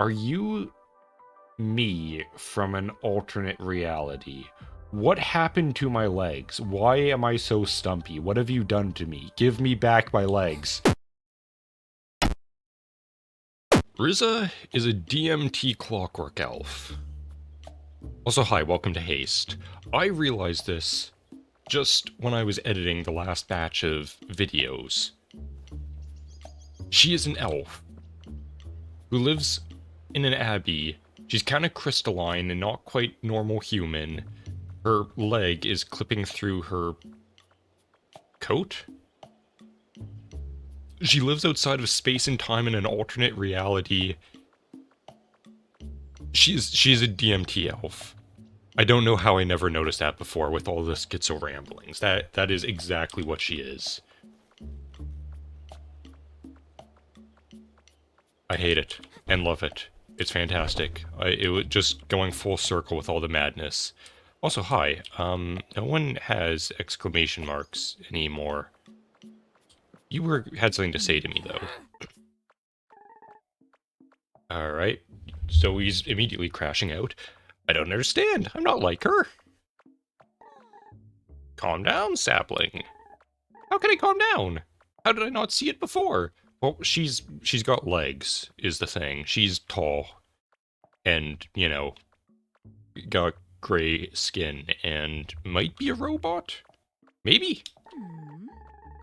Are you me from an alternate reality? What happened to my legs? Why am I so stumpy? What have you done to me? Give me back my legs. Riza is a DMT clockwork elf. Also, hi, welcome to Haste. I realized this just when I was editing the last batch of videos. She is an elf who lives in an abbey. She's kind of crystalline and not quite normal human. Her leg is clipping through her coat. She lives outside of space and time in an alternate reality. She's a DMT elf. I don't know how I never noticed that before with all the schizo ramblings. That is exactly what she is. I hate it and love it. It's fantastic. It was just going full circle with all the madness. Also, hi. No one has exclamation marks anymore. You had something to say to me, though. Alright. So he's immediately crashing out. I don't understand. I'm not like her. Calm down, sapling. How can I calm down? How did I not see it before? Well, she's got legs, is the thing. She's tall. And, you know, got gray skin and might be a robot? Maybe?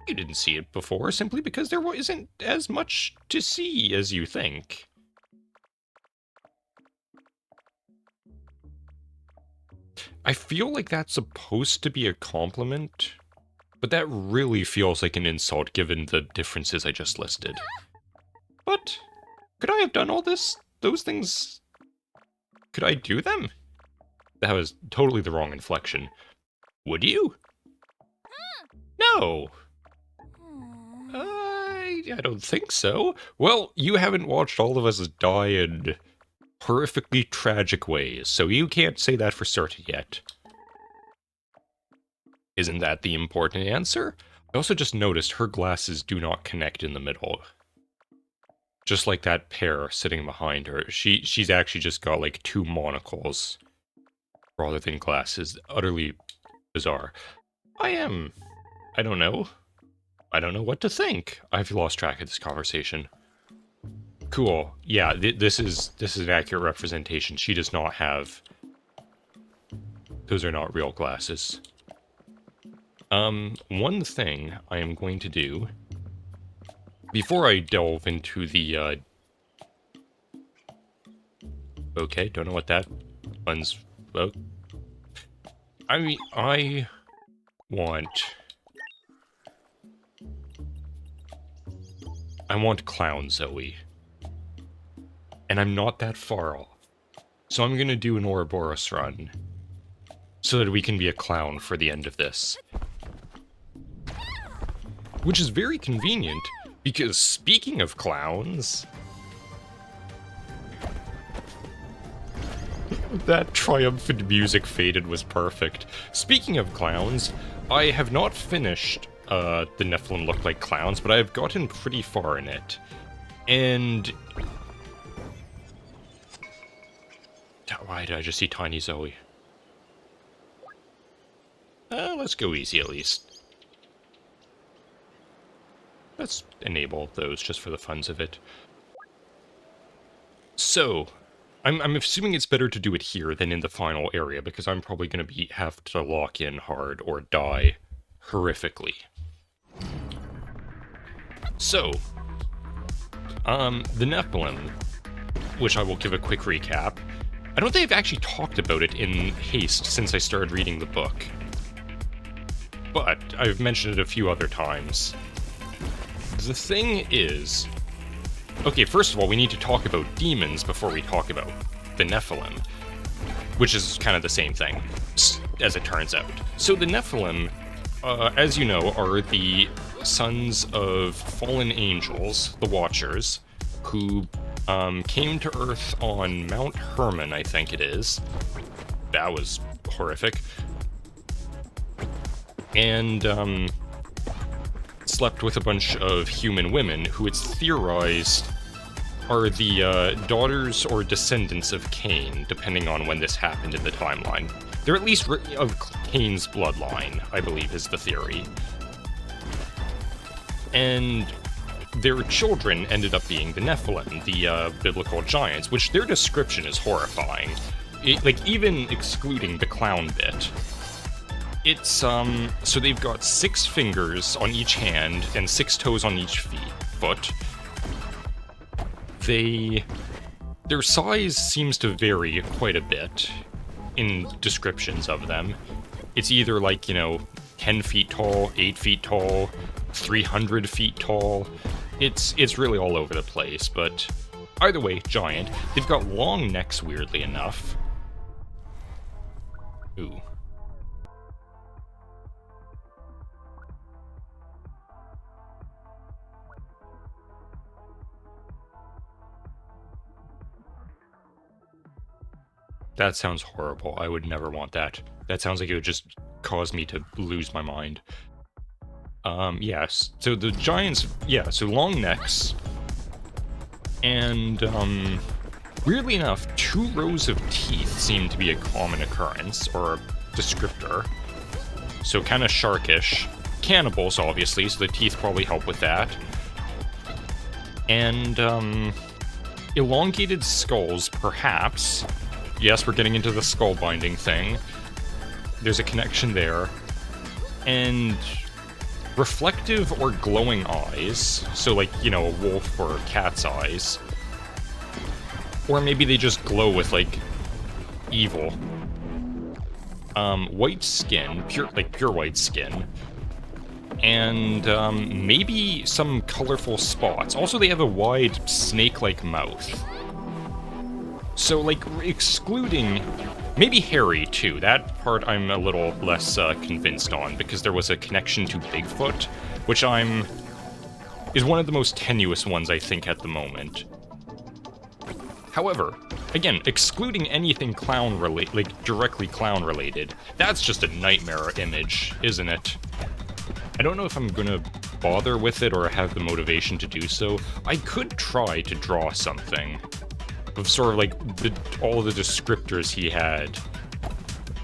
You didn't see it before simply because there isn't as much to see as you think. I feel like that's supposed to be a compliment, but that really feels like an insult given the differences I just listed. But could I have done all those things? Could I do them? That was totally the wrong inflection. Would you? No. I don't think so. Well, you haven't watched all of us die in horrifically tragic ways, so you can't say that for certain yet. Isn't that the important answer? I also just noticed her glasses do not connect in the middle. Just like that pair sitting behind her. She's actually just got like two monocles rather than glasses. Utterly bizarre. I don't know. I don't know what to think. I've lost track of this conversation. Cool. Yeah, this is an accurate representation. She does not have... Those are not real glasses. One thing I am going to do, before I delve into the, okay, don't know what that one's... I mean, I want Clown Zoe. And I'm not that far off. So I'm gonna do an Ouroboros run. So that we can be a clown for the end of this. Which is very convenient, because speaking of clowns... That triumphant music faded was perfect. Speaking of clowns, I have not finished the Nephilim Look Like Clowns, but I have gotten pretty far in it. And... Why did I just see Tiny Zoe? Let's go easy at least. Let's enable those just for the funs of it. So, I'm assuming it's better to do it here than in the final area, because I'm probably going to have to lock in hard or die horrifically. So, the Nephilim, which I will give a quick recap. I don't think I've actually talked about it in Haste since I started reading the book. But I've mentioned it a few other times. The thing is... Okay, first of all, we need to talk about demons before we talk about the Nephilim. Which is kind of the same thing, as it turns out. So the Nephilim, as you know, are the sons of fallen angels, the Watchers, who came to Earth on Mount Hermon, I think it is. That was horrific. And, slept with a bunch of human women who it's theorized are the daughters or descendants of Cain, depending on when this happened in the timeline. They're at least of Cain's bloodline, I believe is the theory. And their children ended up being the Nephilim, the biblical giants, which their description is horrifying. Like, even excluding the clown bit. It's, so they've got 6 fingers on each hand and 6 toes on each foot. Their size seems to vary quite a bit in descriptions of them. It's either like, 10 feet tall, 8 feet tall, 300 feet tall. It's really all over the place, but either way, giant. They've got long necks, weirdly enough. Ooh. That sounds horrible. I would never want that. That sounds like it would just cause me to lose my mind. Yes. So the giants, yeah, so long necks. And, weirdly enough, 2 rows of teeth seem to be a common occurrence, or a descriptor. So kind of sharkish. Cannibals, obviously, so the teeth probably help with that. And, elongated skulls, perhaps. Yes, we're getting into the skull binding thing. There's a connection there. And reflective or glowing eyes. So like, a wolf or a cat's eyes. Or maybe they just glow with, like, evil. White skin, pure white skin. And, maybe some colorful spots. Also, they have a wide snake-like mouth. So, like, excluding... Maybe hairy, too. That part I'm a little less convinced on, because there was a connection to Bigfoot, which is one of the most tenuous ones, I think, at the moment. However, again, excluding anything clown-related, like, directly clown-related, that's just a nightmare image, isn't it? I don't know if I'm gonna bother with it or have the motivation to do so. I could try to draw something of sort of like all the descriptors he had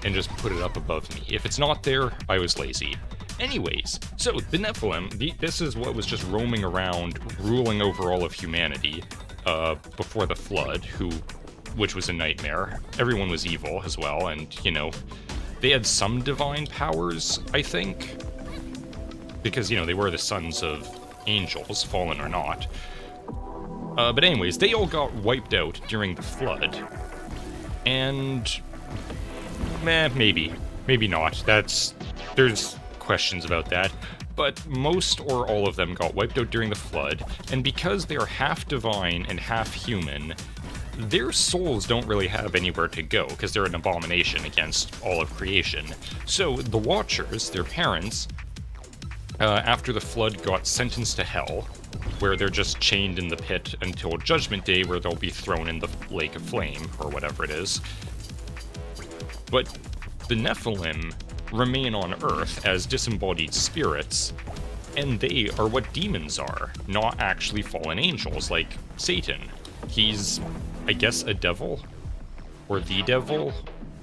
and just put it up above me. If it's not there, I was lazy. Anyways, so the Nephilim, this is what was just roaming around, ruling over all of humanity before the flood, which was a nightmare. Everyone was evil as well, and, they had some divine powers, I think, because, they were the sons of angels, fallen or not. But anyways, they all got wiped out during the flood. And... maybe. Maybe not. There's questions about that. But most or all of them got wiped out during the flood, and because they are half divine and half human, their souls don't really have anywhere to go, because they're an abomination against all of creation. So the Watchers, their parents, after the flood, got sentenced to hell, where they're just chained in the pit until Judgment Day, where they'll be thrown in the lake of flame, or whatever it is. But the Nephilim remain on Earth as disembodied spirits, and they are what demons are, not actually fallen angels, like Satan. He's, I guess, a devil? Or the devil?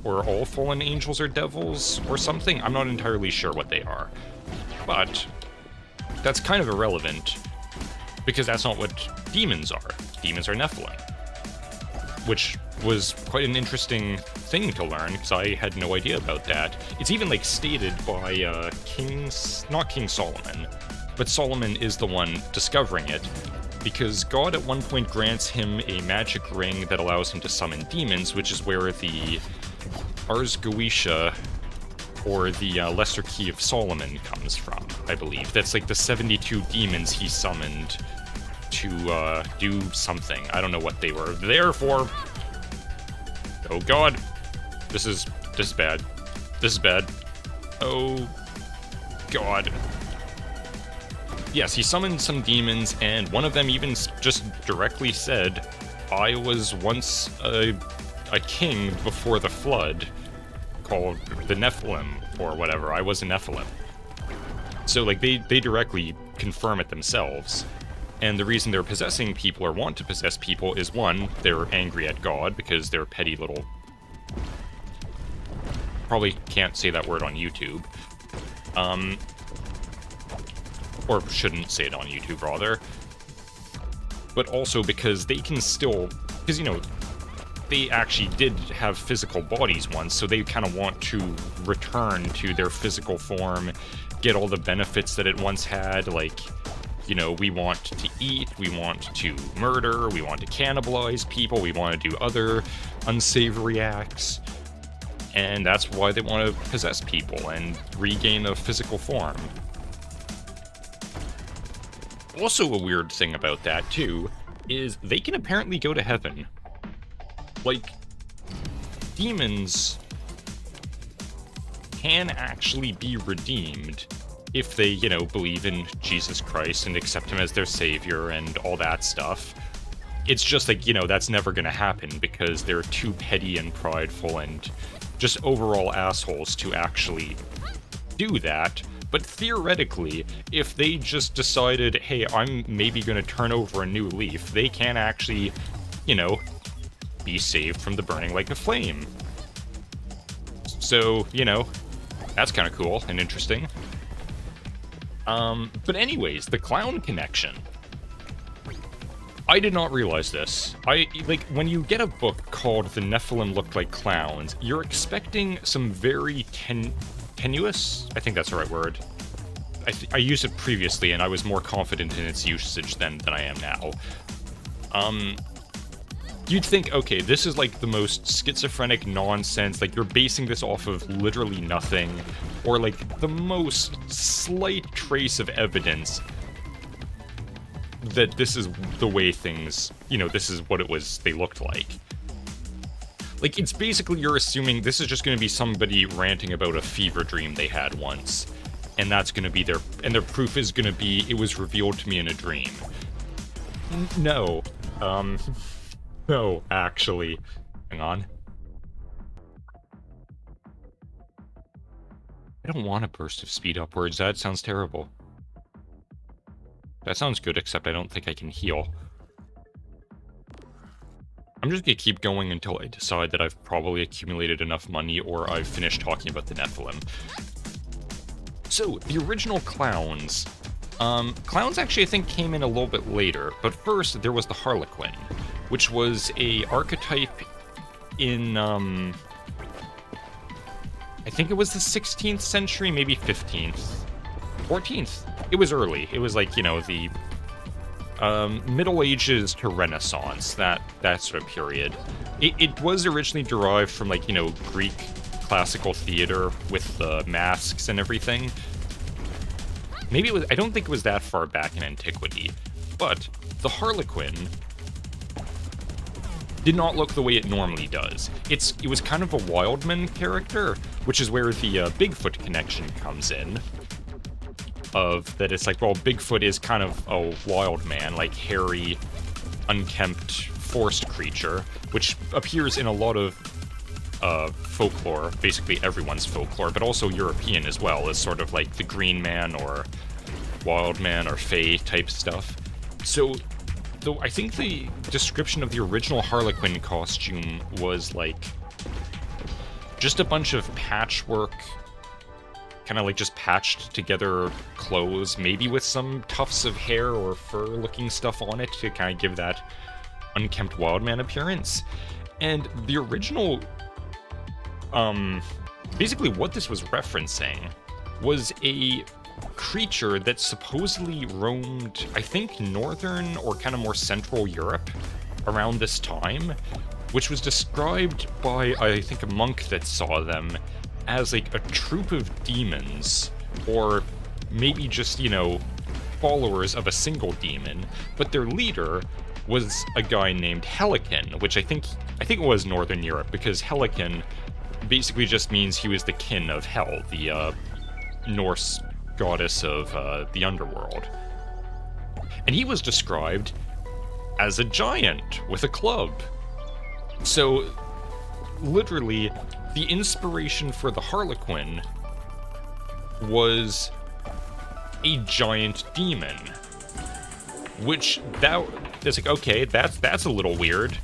Or all fallen angels are devils? Or something? I'm not entirely sure what they are. But that's kind of irrelevant, because that's not what demons are. Demons are Nephilim. Which was quite an interesting thing to learn, because I had no idea about that. It's even, like, stated by, not King Solomon, but Solomon is the one discovering it, because God at one point grants him a magic ring that allows him to summon demons, which is where the Ars Goetia, or the Lesser Key of Solomon, comes from, I believe. That's like the 72 demons he summoned to do something. I don't know what they were there for. Oh god. This is bad. This is bad. Oh god. Yes, he summoned some demons, and one of them even just directly said, I was once a king before the flood, called the Nephilim, or whatever. I was a Nephilim. So, like, they directly confirm it themselves. And the reason they're possessing people or want to possess people is, one, they're angry at God because they're petty little... Probably can't say that word on YouTube. Or shouldn't say it on YouTube, rather. But also because they can still... Because, you know, they actually did have physical bodies once, so they kind of want to return to their physical form, get all the benefits that it once had, like... You know, we want to eat, we want to murder, we want to cannibalize people, we want to do other unsavory acts. And that's why they want to possess people and regain a physical form. Also, a weird thing about that, too, is they can apparently go to heaven. Like, demons can actually be redeemed if they, you know, believe in Jesus Christ and accept him as their savior and all that stuff. It's just like, you know, that's never gonna happen because they're too petty and prideful and just overall assholes to actually do that. But theoretically, if they just decided, hey, I'm maybe gonna turn over a new leaf, they can actually, you know, be saved from the burning like a flame. So, you know, that's kind of cool and interesting. But anyways, the clown connection. I did not realize this. Like, when you get a book called The Nephilim Looked Like Clowns, you're expecting some very tenuous? I think that's the right word. I used it previously, and I was more confident in its usage than I am now. You'd think, okay, this is like the most schizophrenic nonsense, like you're basing this off of literally nothing, or like the most slight trace of evidence that this is the way things, you know, this is what they looked like. Like, it's basically you're assuming this is just going to be somebody ranting about a fever dream they had once, and that's going to be their proof is going to be, it was revealed to me in a dream. No. No, actually. Hang on. I don't want a burst of speed upwards. That sounds terrible. That sounds good, except I don't think I can heal. I'm just gonna keep going until I decide that I've probably accumulated enough money or I've finished talking about the Nephilim. So, the original clowns. Clowns actually, I think, came in a little bit later, but first there was the Harlequin, which was a archetype in, I think it was the 16th century, maybe 15th, 14th. It was early. It was like, you know, the Middle Ages to Renaissance, that sort of period. It was originally derived from, like, you know, Greek classical theater with the masks and everything. Maybe it was, I don't think it was that far back in antiquity, but the Harlequin did not look the way it normally does. It was kind of a Wildman character, which is where the Bigfoot connection comes in. Of that, it's like, well, Bigfoot is kind of a wild man, like hairy, unkempt, forest creature, which appears in a lot of folklore, basically everyone's folklore, but also European as well, as sort of like the Green Man or Wild Man or Fae type stuff. So, though I think the description of the original Harlequin costume was like just a bunch of patchwork, kind of like just patched together clothes, maybe with some tufts of hair or fur-looking stuff on it to kind of give that unkempt wildman appearance. And the original, basically what this was referencing was a creature that supposedly roamed, I think, northern or kind of more central Europe around this time, which was described by, I think, a monk that saw them as like a troop of demons, or maybe just, you know, followers of a single demon, but their leader was a guy named Helican, which I think it was Northern Europe, because Helican basically just means he was the kin of Hel, the Norse goddess of the underworld. And he was described as a giant with a club. So, literally, the inspiration for the Harlequin was a giant demon. which it's like, okay, that's a little weird.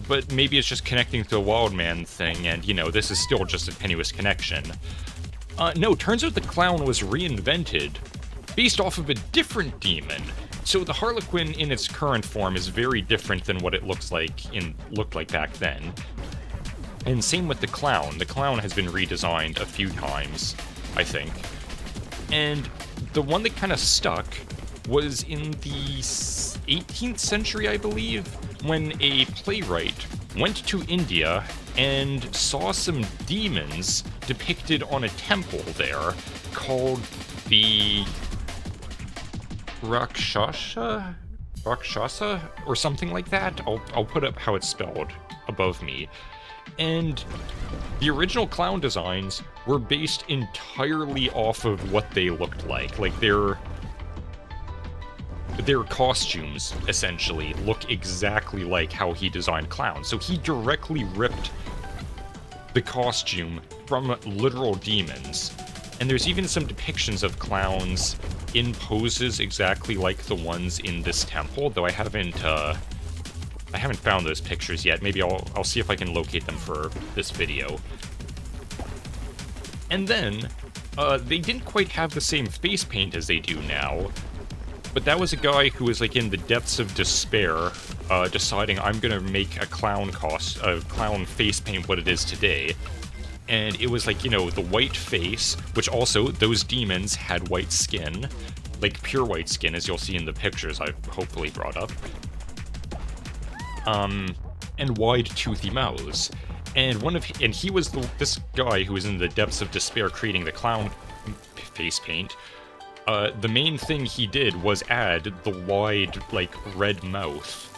But maybe it's just connecting to the Wild Man thing, and, you know, this is still just a tenuous connection. No, turns out the clown was reinvented, based off of a different demon. So the Harlequin in its current form is very different than what it looked like back then. And same with the clown. The clown has been redesigned a few times, I think. And the one that kind of stuck was in the 18th century, I believe, when a playwright went to India and saw some demons depicted on a temple there called the Rakshasa, or something like that. I'll put up how it's spelled above me. And the original clown designs were based entirely off of what they looked like. Like, their costumes, essentially, look exactly like how he designed clowns. So he directly ripped the costume from literal demons. And there's even some depictions of clowns in poses exactly like the ones in this temple, though I haven't found those pictures yet. Maybe I'll see if I can locate them for this video. And then, they didn't quite have the same face paint as they do now, but that was a guy who was, like, in the depths of despair, deciding, I'm gonna make a clown face paint what it is today. And it was, like, you know, the white face, which also, those demons had white skin, like pure white skin, as you'll see in the pictures I've hopefully brought up. And wide toothy mouths. And he was this guy who was in the depths of despair creating the clown face paint. The main thing he did was add the wide, like, red mouth.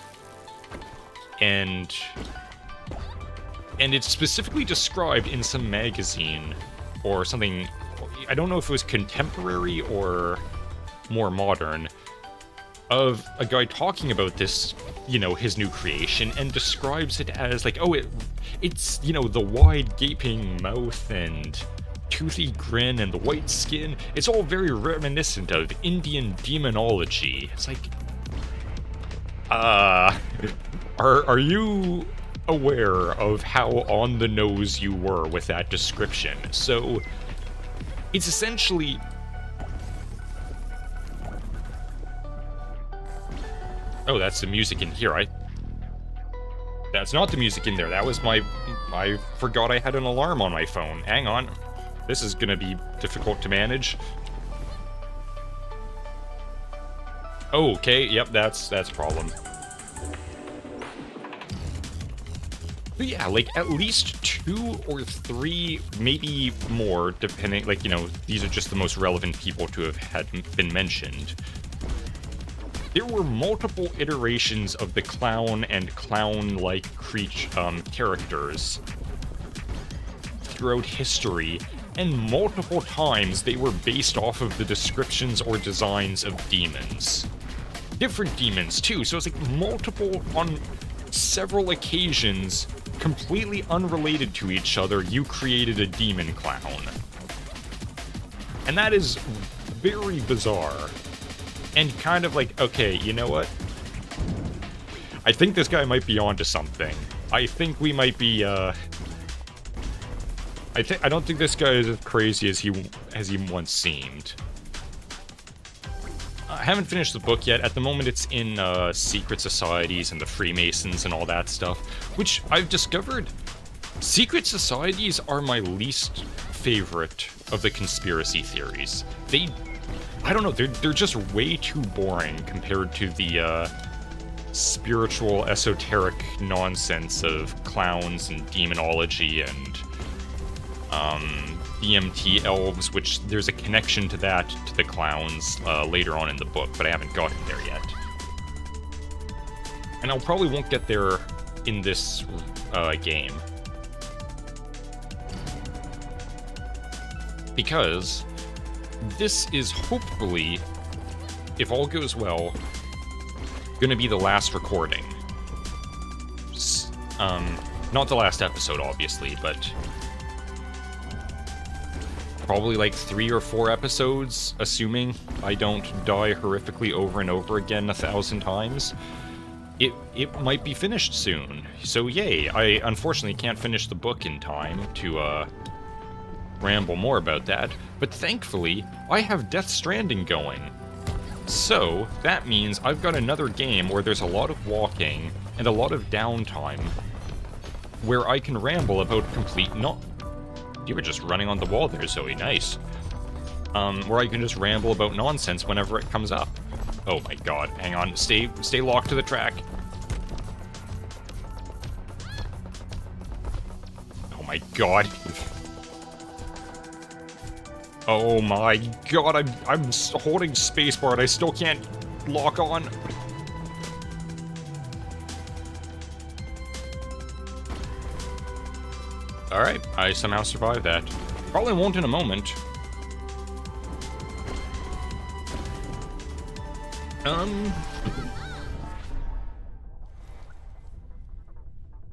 And it's specifically described in some magazine or something. I don't know if it was contemporary or more modern, of a guy talking about this, you know, his new creation, and describes it as, like, oh, it's, you know, the wide gaping mouth and toothy grin and the white skin. It's all very reminiscent of Indian demonology. It's like, are you aware of how on the nose you were with that description? So, it's essentially... Oh, that's the music in here. That's not the music in there. That was I forgot I had an alarm on my phone. Hang on. This is gonna be difficult to manage. Oh, okay. Yep, that's a problem. But yeah, like, at least 2 or 3, maybe more, depending, like, you know, these are just the most relevant people to have been mentioned. There were multiple iterations of the clown and clown-like characters throughout history, and multiple times they were based off of the descriptions or designs of demons. Different demons, too, so it's like multiple, on several occasions, completely unrelated to each other, you created a demon clown. And that is very bizarre. And kind of like, okay, you know what? I think this guy might be onto something. I think we might be, I don't think this guy is as crazy as he once seemed. I haven't finished the book yet. At the moment, it's in secret societies and the Freemasons and all that stuff, which I've discovered. Secret societies are my least favorite of the conspiracy theories. I don't know, they're just way too boring compared to the spiritual, esoteric nonsense of clowns and demonology and BMT elves, which there's a connection to that, to the clowns, later on in the book, but I haven't gotten there yet. And I probably won't get there in this game. Because this is hopefully, if all goes well, gonna be the last recording. Not the last episode, obviously, but probably like 3 or 4 episodes, assuming I don't die horrifically over and over again 1,000 times. It might be finished soon. So yay, I unfortunately can't finish the book in time to ramble more about that, but thankfully I have Death Stranding going. So that means I've got another game where there's a lot of walking and a lot of downtime where I can ramble about complete You were just running on the wall there, Zoe, nice. Where I can just ramble about nonsense whenever it comes up. Oh my god, hang on, stay locked to the track. Oh my god. Oh my god, I'm holding spacebar and I still can't lock on. Alright, I somehow survived that. Probably won't in a moment.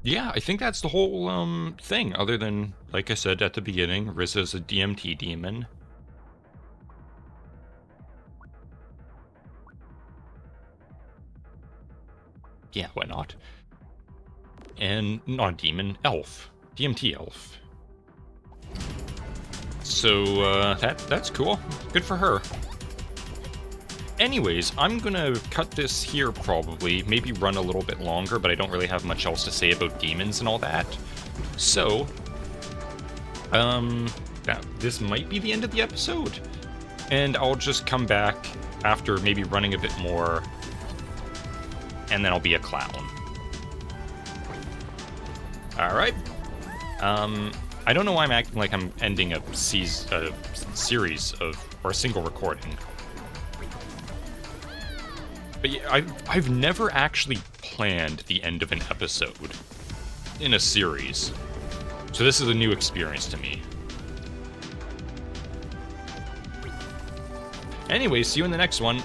Yeah, I think that's the whole, thing, other than, like I said at the beginning, Rizzo's a DMT demon. Yeah, why not? And not a demon, elf. DMT elf. So, that's cool. Good for her. Anyways, I'm gonna cut this here probably, maybe run a little bit longer, but I don't really have much else to say about demons and all that. So, this might be the end of the episode. And I'll just come back after maybe running a bit more, and then I'll be a clown. Alright. I don't know why I'm acting like I'm ending a series or a single recording. But yeah, I've never actually planned the end of an episode in a series. So this is a new experience to me. Anyway, see you in the next one.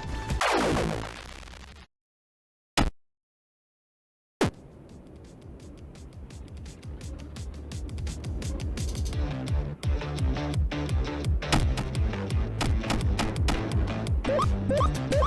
What?